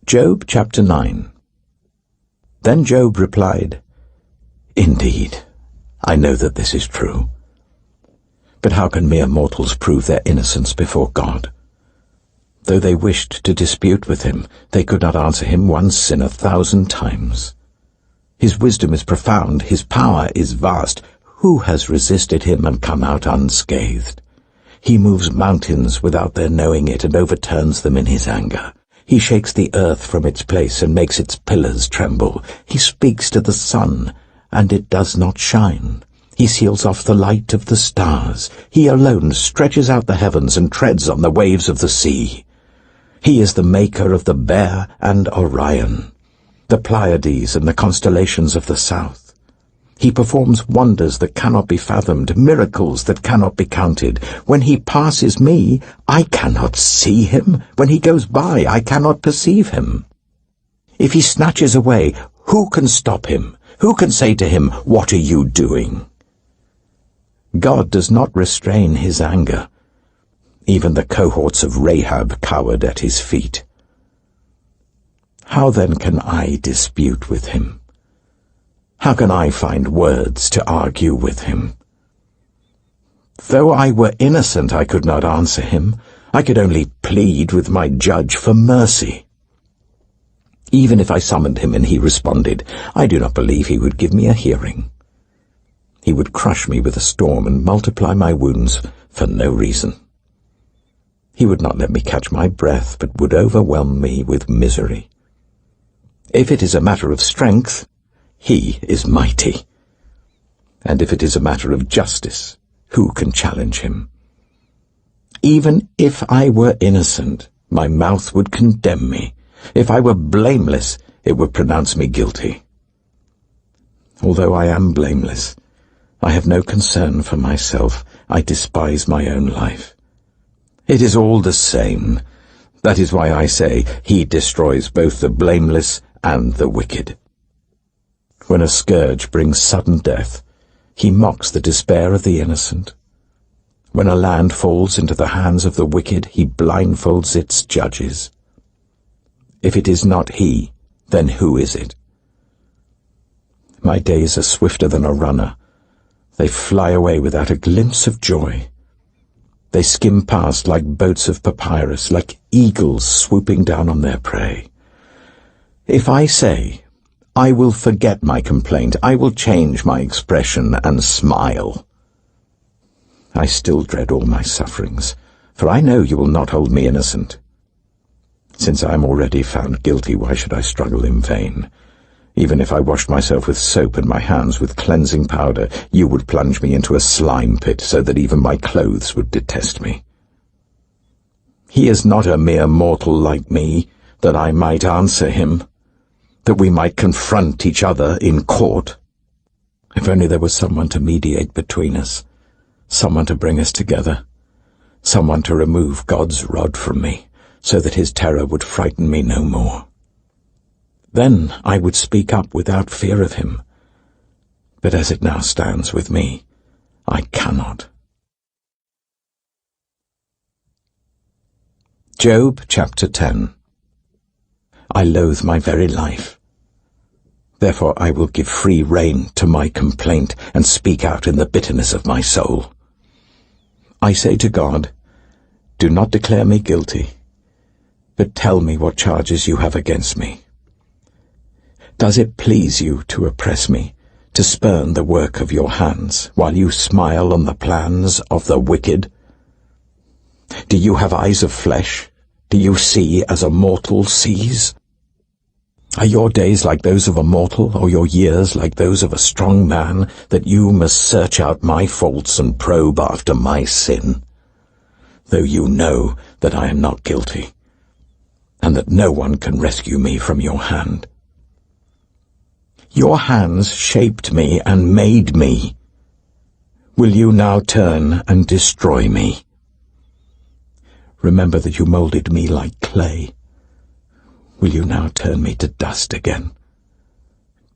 Job chapter 9. Then Job replied, "Indeed, I know that this is true. But how can mere mortals prove their innocence before God? Though they wished to dispute with him, they could not answer him once in 1,000 times. His wisdom is profound, his power is vast. Who has resisted him and come out unscathed? He moves mountains without their knowing it and overturns them in his anger. He shakes the earth from its place and makes its pillars tremble. He speaks to the sun, and it does not shine. He seals off the light of the stars. He alone stretches out the heavens and treads on the waves of the sea. He is the maker of the Bear and Orion, the Pleiades and the constellations of the south. He performs wonders that cannot be fathomed, miracles that cannot be counted. When he passes me, I cannot see him. When he goes by, I cannot perceive him. If he snatches away, who can stop him? Who can say to him, 'What are you doing?' God does not restrain his anger. Even the cohorts of Rahab cowered at his feet. How then can I dispute with him? How can I find words to argue with him? Though I were innocent, I could not answer him. I could only plead with my judge for mercy. Even if I summoned him and he responded, I do not believe he would give me a hearing. He would crush me with a storm and multiply my wounds for no reason. He would not let me catch my breath, but would overwhelm me with misery. If it is a matter of strength, he is mighty. And if it is a matter of justice, who can challenge him? Even if I were innocent, my mouth would condemn me. If I were blameless, it would pronounce me guilty. Although I am blameless, I have no concern for myself. I despise my own life. It is all the same. That is why I say, he destroys both the blameless and the wicked. When a scourge brings sudden death, he mocks the despair of the innocent. When a land falls into the hands of the wicked, he blindfolds its judges. If it is not he, then who is it? My days are swifter than a runner. They fly away without a glimpse of joy. They skim past like boats of papyrus, like eagles swooping down on their prey. If I say, I will forget my complaint, I will change my expression and smile, I still dread all my sufferings, for I know you will not hold me innocent. Since I am already found guilty, why should I struggle in vain? Even if I washed myself with soap and my hands with cleansing powder, you would plunge me into a slime pit so that even my clothes would detest me. He is not a mere mortal like me, that I might answer him, that we might confront each other in court. If only there was someone to mediate between us, someone to bring us together, someone to remove God's rod from me, so that his terror would frighten me no more. Then I would speak up without fear of him. But as it now stands with me, I cannot. Job chapter 10. I loathe my very life. Therefore I will give free rein to my complaint and speak out in the bitterness of my soul. I say to God, do not declare me guilty, but tell me what charges you have against me. Does it please you to oppress me, to spurn the work of your hands, while you smile on the plans of the wicked? Do you have eyes of flesh? Do you see as a mortal sees? Are your days like those of a mortal, or your years like those of a strong man, that you must search out my faults and probe after my sin? Though you know that I am not guilty, and that no one can rescue me from your hand. Your hands shaped me and made me. Will you now turn and destroy me? Remember that you molded me like clay. Will you now turn me to dust again?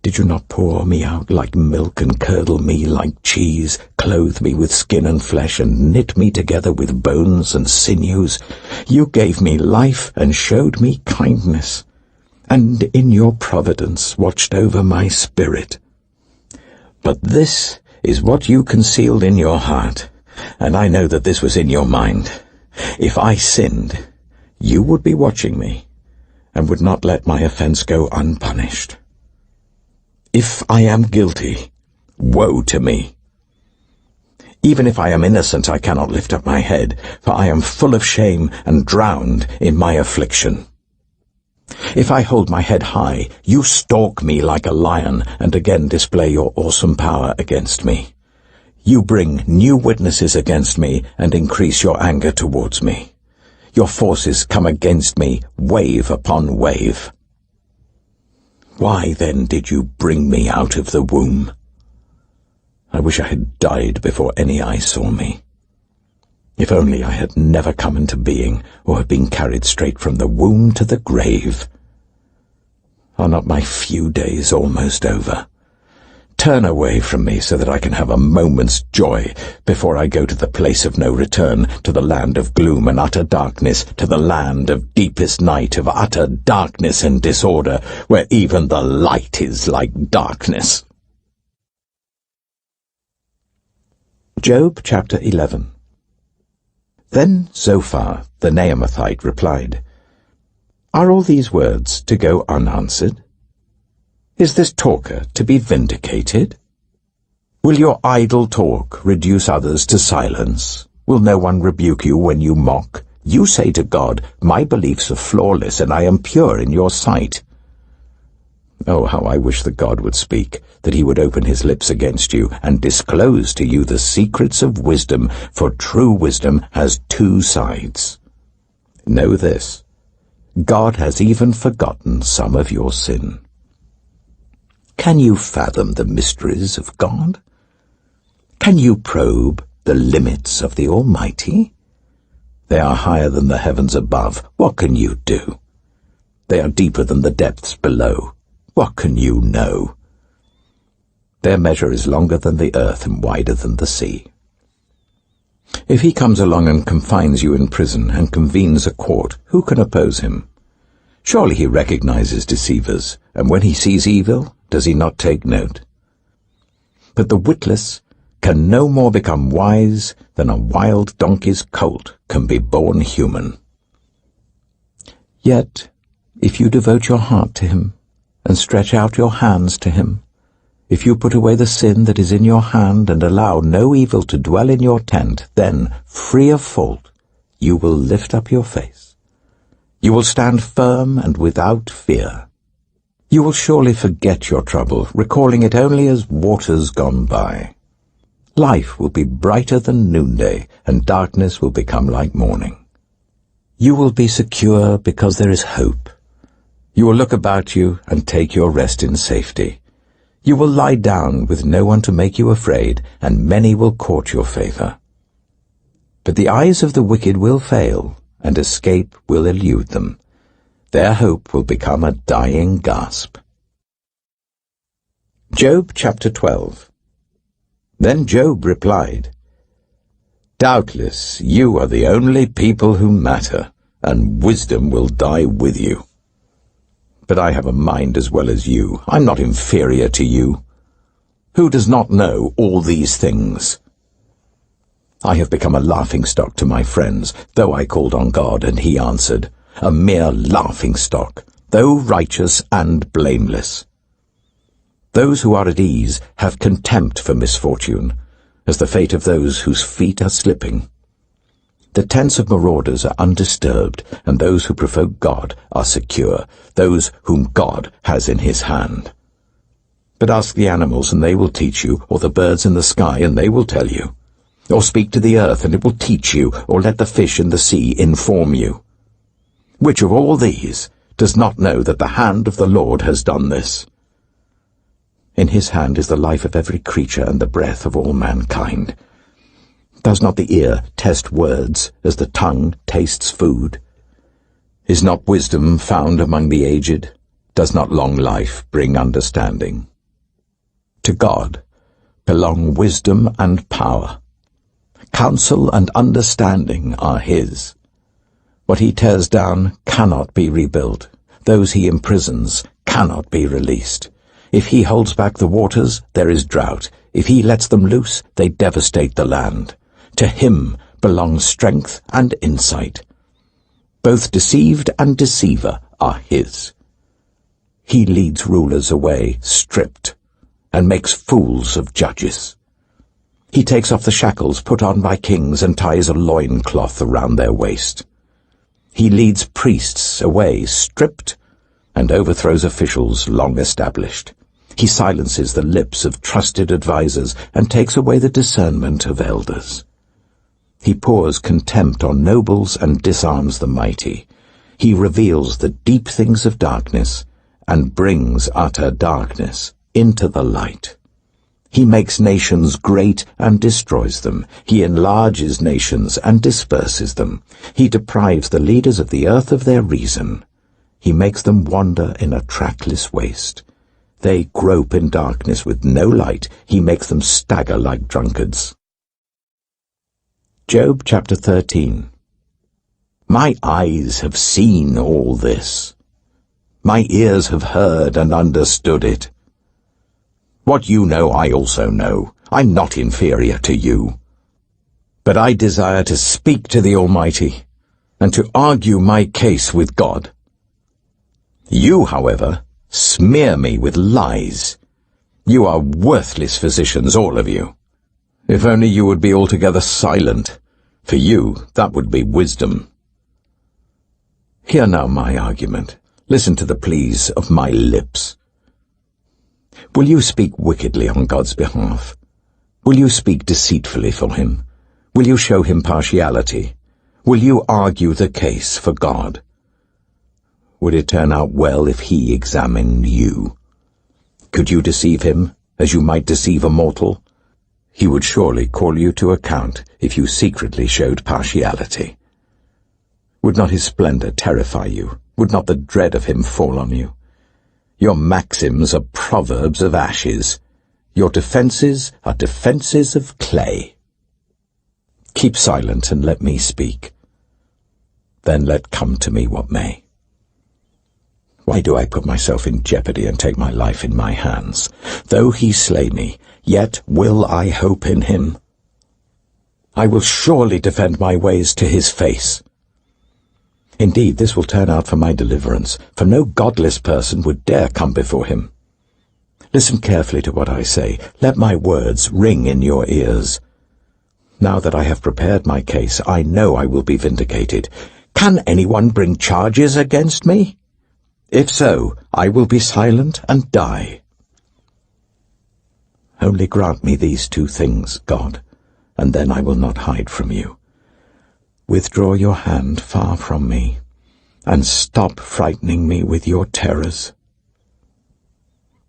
Did you not pour me out like milk and curdle me like cheese, clothe me with skin and flesh and knit me together with bones and sinews? You gave me life and showed me kindness, and in your providence watched over my spirit. But this is what you concealed in your heart, and I know that this was in your mind. If I sinned, you would be watching me, and would not let my offense go unpunished. If I am guilty, woe to me. Even if I am innocent, I cannot lift up my head, for I am full of shame and drowned in my affliction. If I hold my head high, you stalk me like a lion, and again display your awesome power against me. You bring new witnesses against me, and increase your anger towards me. Your forces come against me, wave upon wave. Why then did you bring me out of the womb? I wish I had died before any eye saw me. If only I had never come into being, or had been carried straight from the womb to the grave. Are not my few days almost over? Turn away from me so that I can have a moment's joy before I go to the place of no return, to the land of gloom and utter darkness, to the land of deepest night, of utter darkness and disorder, where even the light is like darkness. Job chapter 11. Then Zophar the Naamathite replied, Are all these words to go unanswered? Is this talker to be vindicated? Will your idle talk reduce others to silence? Will no one rebuke you when you mock? You say to God, My beliefs are flawless, and I am pure in your sight. Oh, how I wish that God would speak, that he would open his lips against you, and disclose to you the secrets of wisdom, for true wisdom has two sides. Know this, God has even forgotten some of your sin. Can you fathom the mysteries of God? Can you probe the limits of the Almighty? They are higher than the heavens above. What can you do? They are deeper than the depths below. What can you know? Their measure is longer than the earth and wider than the sea. If he comes along and confines you in prison and convenes a court, who can oppose him? Surely he recognizes deceivers, and when he sees evil, does he not take note? But the witless can no more become wise than a wild donkey's colt can be born human. Yet, if you devote your heart to him, and stretch out your hands to him, if you put away the sin that is in your hand and allow no evil to dwell in your tent, then, free of fault, you will lift up your face. You will stand firm and without fear. You will surely forget your trouble, recalling it only as waters gone by. Life will be brighter than noonday, and darkness will become like morning. You will be secure because there is hope. You will look about you and take your rest in safety. You will lie down with no one to make you afraid, and many will court your favor. But the eyes of the wicked will fail, and escape will elude them. Their hope will become a dying gasp. Job chapter 12. Then Job replied, Doubtless you are the only people who matter, and wisdom will die with you. But I have a mind as well as you. I'm not inferior to you. Who does not know all these things? I have become a laughingstock to my friends, though I called on God, and he answered, a mere laughingstock, though righteous and blameless. Those who are at ease have contempt for misfortune, as the fate of those whose feet are slipping. The tents of marauders are undisturbed, and those who provoke God are secure, those whom God has in his hand. But ask the animals, and they will teach you, or the birds in the sky, and they will tell you. Or speak to the earth, and it will teach you, or let the fish in the sea inform you. Which of all these does not know that the hand of the Lord has done this? In his hand is the life of every creature and the breath of all mankind. Does not the ear test words as the tongue tastes food? Is not wisdom found among the aged? does not long life bring understanding. To God belong wisdom and power. Counsel and understanding are his. What he tears down cannot be rebuilt. Those he imprisons cannot be released. If he holds back the waters, there is drought. If he lets them loose, they devastate the land. To him belongs strength and insight. Both deceived and deceiver are his. He leads rulers away stripped and makes fools of judges. He takes off the shackles put on by kings and ties a loincloth around their waist. He leads priests away stripped and overthrows officials long established. He silences the lips of trusted advisers and takes away the discernment of elders. He pours contempt on nobles and disarms the mighty. He reveals the deep things of darkness and brings utter darkness into the light. He makes nations great and destroys them. He enlarges nations and disperses them. He deprives the leaders of the earth of their reason. He makes them wander in a trackless waste. They grope in darkness with no light. He makes them stagger like drunkards. Job chapter 13. My eyes have seen all this. My ears have heard and understood it. What you know I also know. I'm not inferior to you. But I desire to speak to the Almighty and to argue my case with God. You, however, smear me with lies. You are worthless physicians, all of you. If only you would be altogether silent. For you, that would be wisdom. Hear now my argument. Listen to the pleas of my lips. Will you speak wickedly on God's behalf? Will you speak deceitfully for him? Will you show him partiality? Will you argue the case for God? Would it turn out well if he examined you? Could you deceive him as you might deceive a mortal? He would surely call you to account if you secretly showed partiality. Would not his splendor terrify you? Would not the dread of him fall on you? Your maxims are proverbs of ashes. Your defenses are defenses of clay. Keep silent and let me speak. Then let come to me what may. Why do I put myself in jeopardy and take my life in my hands? Though he slay me, yet will I hope in him. I will surely defend my ways to his face. Indeed, this will turn out for my deliverance, for no godless person would dare come before him. Listen carefully to what I say. Let my words ring in your ears. Now that I have prepared my case, I know I will be vindicated. Can anyone bring charges against me? If so, I will be silent and die. Only grant me these two things, God, and then I will not hide from you. Withdraw your hand far from me, and stop frightening me with your terrors.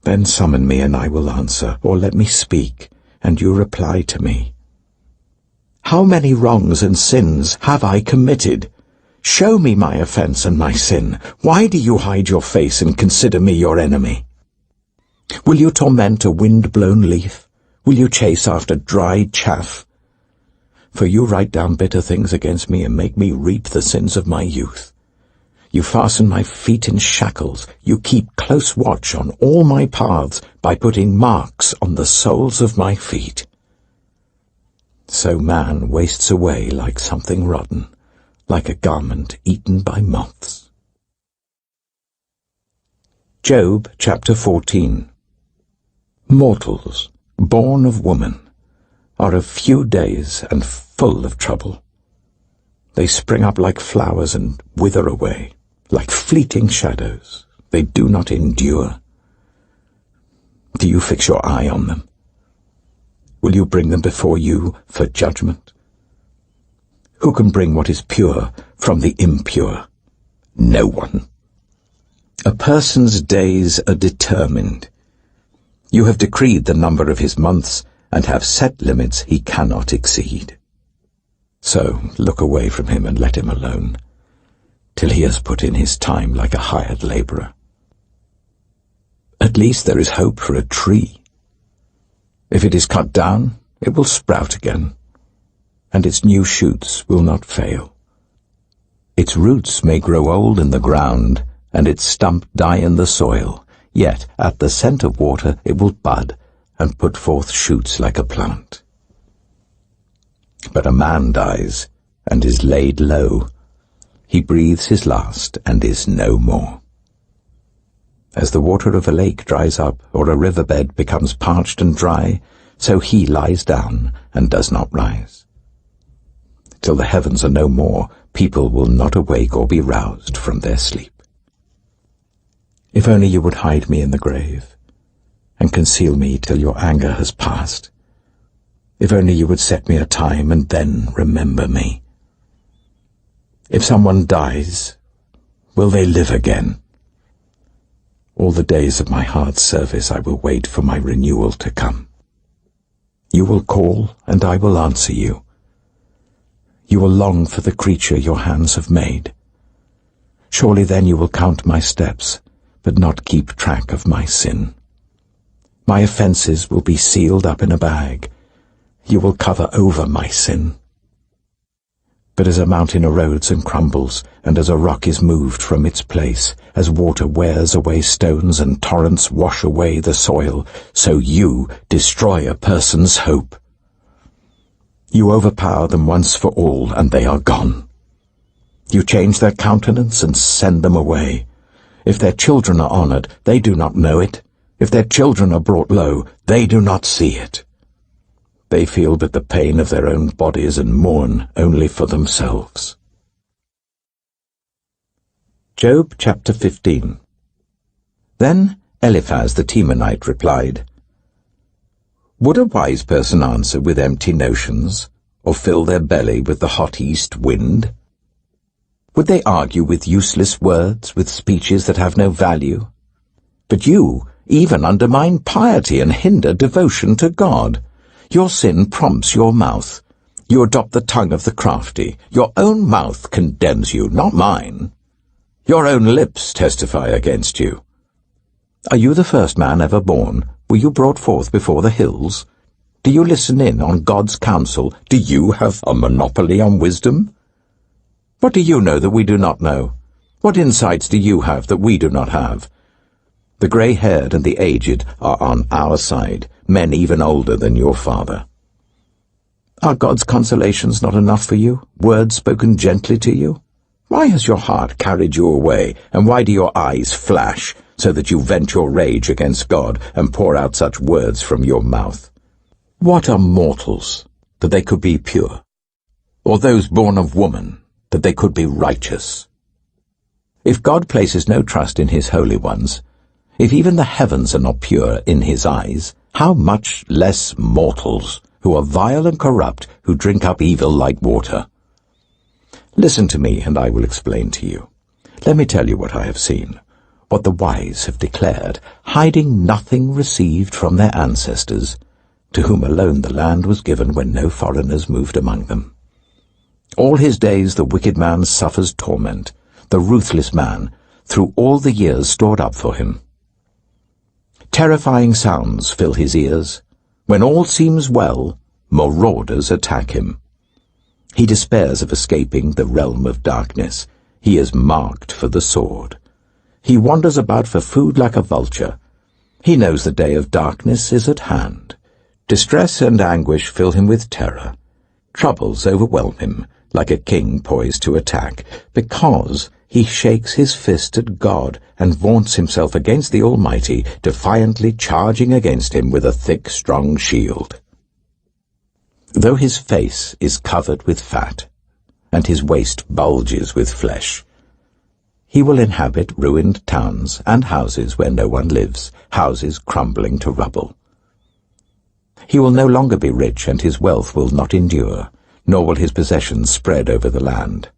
Then summon me, and I will answer, or let me speak, and you reply to me. How many wrongs and sins have I committed? Show me my offense and my sin. Why do you hide your face and consider me your enemy? Will you torment a wind-blown leaf? Will you chase after dry chaff? For you write down bitter things against me and make me reap the sins of my youth. You fasten my feet in shackles. You keep close watch on all my paths by putting marks on the soles of my feet. So man wastes away like something rotten, like a garment eaten by moths. Job chapter 14. Mortals, born of woman, are of few days and full of trouble. They spring up like flowers and wither away, like fleeting shadows. They do not endure. Do you fix your eye on them? Will you bring them before you for judgment? Who can bring what is pure from the impure? No one. A person's days are determined. You have decreed the number of his months, and have set limits he cannot exceed. So look away from him and let him alone, till he has put in his time like a hired laborer. At least there is hope for a tree. If it is cut down, it will sprout again, and its new shoots will not fail. Its roots may grow old in the ground, and its stump die in the soil, yet at the scent of water it will bud and put forth shoots like a plant. But a man dies and is laid low. He breathes his last and is no more. As the water of a lake dries up, or a riverbed becomes parched and dry, so he lies down and does not rise. Till the heavens are no more, people will not awake or be roused from their sleep. If only you would hide me in the grave, and conceal me till your anger has passed. If only you would set me a time and then remember me. If someone dies, will they live again? All the days of my hard service I will wait for my renewal to come. You will call, and I will answer you. You will long for the creature your hands have made. Surely then you will count my steps, but not keep track of my sin. My offenses will be sealed up in a bag. You will cover over my sin. But as a mountain erodes and crumbles, and as a rock is moved from its place, as water wears away stones and torrents wash away the soil, so you destroy a person's hope. You overpower them once for all, and they are gone. You change their countenance and send them away. If their children are honored, they do not know it. If their children are brought low, they do not see it. They feel but the pain of their own bodies and mourn only for themselves. Job chapter 15. Then Eliphaz the Temanite replied, Would a wise person answer with empty notions, or fill their belly with the hot east wind? Would they argue with useless words, with speeches that have no value? But you even undermine piety and hinder devotion to God. Your sin prompts your mouth. You adopt the tongue of the crafty. Your own mouth condemns you, not mine. Your own lips testify against you. Are you the first man ever born? Were you brought forth before the hills? Do you listen in on God's counsel? Do you have a monopoly on wisdom? What do you know that we do not know? What insights do you have that we do not have? The grey-haired and the aged are on our side, men even older than your father. Are God's consolations not enough for you, words spoken gently to you? Why has your heart carried you away, and why do your eyes flash, so that you vent your rage against God and pour out such words from your mouth? What are mortals, that they could be pure? Or those born of woman, that they could be righteous? If God places no trust in his holy ones, if even the heavens are not pure in his eyes, how much less mortals, who are vile and corrupt, who drink up evil like water? Listen to me, and I will explain to you. Let me tell you what I have seen, what the wise have declared, hiding nothing received from their ancestors, to whom alone the land was given when no foreigners moved among them. All his days the wicked man suffers torment, the ruthless man, through all the years stored up for him. Terrifying sounds fill his ears. When all seems well, marauders attack him. He despairs of escaping the realm of darkness. He is marked for the sword. He wanders about for food like a vulture. He knows the day of darkness is at hand. Distress and anguish fill him with terror. Troubles overwhelm him, like a king poised to attack, because he shakes his fist at God and vaunts himself against the Almighty, defiantly charging against him with a thick, strong shield. Though his face is covered with fat, and his waist bulges with flesh, he will inhabit ruined towns and houses where no one lives, houses crumbling to rubble. He will no longer be rich, and his wealth will not endure, nor will his possessions spread over the land.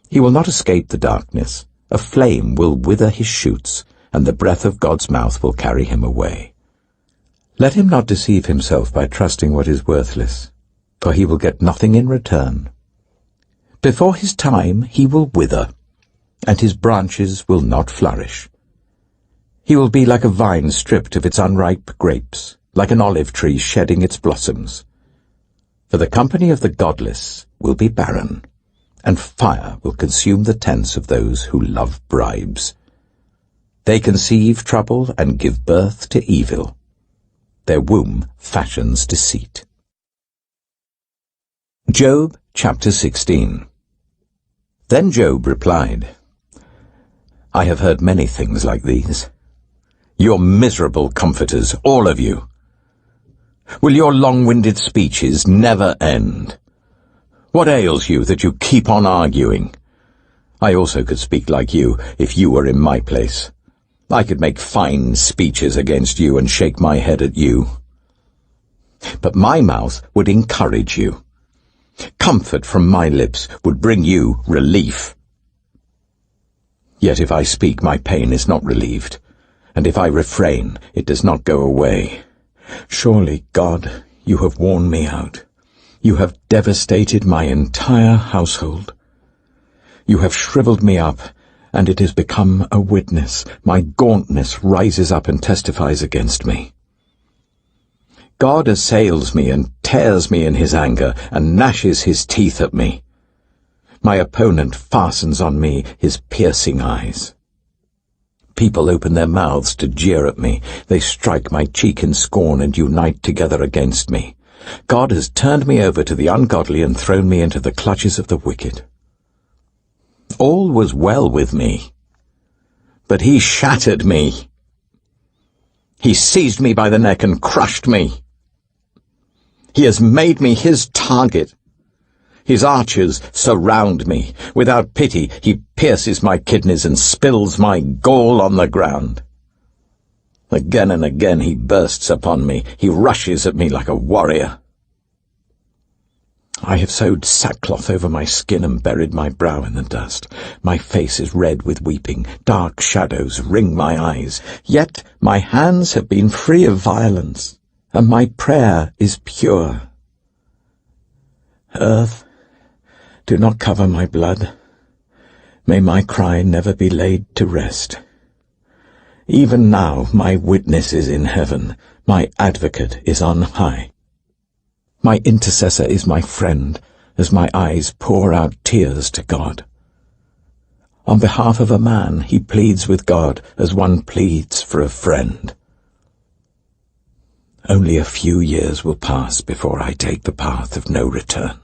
He will not escape the darkness. A flame will wither his shoots, and the breath of God's mouth will carry him away. Let him not deceive himself by trusting what is worthless, for he will get nothing in return. Before his time he will wither, and his branches will not flourish. He will be like a vine stripped of its unripe grapes, like an olive tree shedding its blossoms. For the company of the godless will be barren, and fire will consume the tents of those who love bribes. They conceive trouble and give birth to evil. Their womb fashions deceit. Job chapter 16. Then Job replied, I have heard many things like these. You're miserable comforters, all of you. Will your long-winded speeches never end? What ails you that you keep on arguing? I also could speak like you if you were in my place. I could make fine speeches against you and shake my head at you. But my mouth would encourage you. Comfort from my lips would bring you relief. Yet if I speak, my pain is not relieved, and if I refrain, it does not go away. Surely, God, you have worn me out. You have devastated my entire household. You have shriveled me up, and it has become a witness. My gauntness rises up and testifies against me. God assails me and tears me in his anger and gnashes his teeth at me. My opponent fastens on me his piercing eyes. People open their mouths to jeer at me. They strike my cheek in scorn and unite together against me. God has turned me over to the ungodly and thrown me into the clutches of the wicked. All was well with me, but he shattered me. He seized me by the neck and crushed me. He has made me his target. His archers surround me. Without pity, he pierces my kidneys and spills my gall on the ground. Again and again he bursts upon me. He rushes at me like a warrior. I have sewed sackcloth over my skin and buried my brow in the dust. My face is red with weeping. Dark shadows ring my eyes. Yet my hands have been free of violence, and my prayer is pure. Earth, do not cover my blood. May my cry never be laid to rest. Even now my witness is in heaven. My advocate is on high. My intercessor is my friend, as my eyes pour out tears to God. On behalf of a man, he pleads with God as one pleads for a friend. Only a few years will pass before I take the path of no return.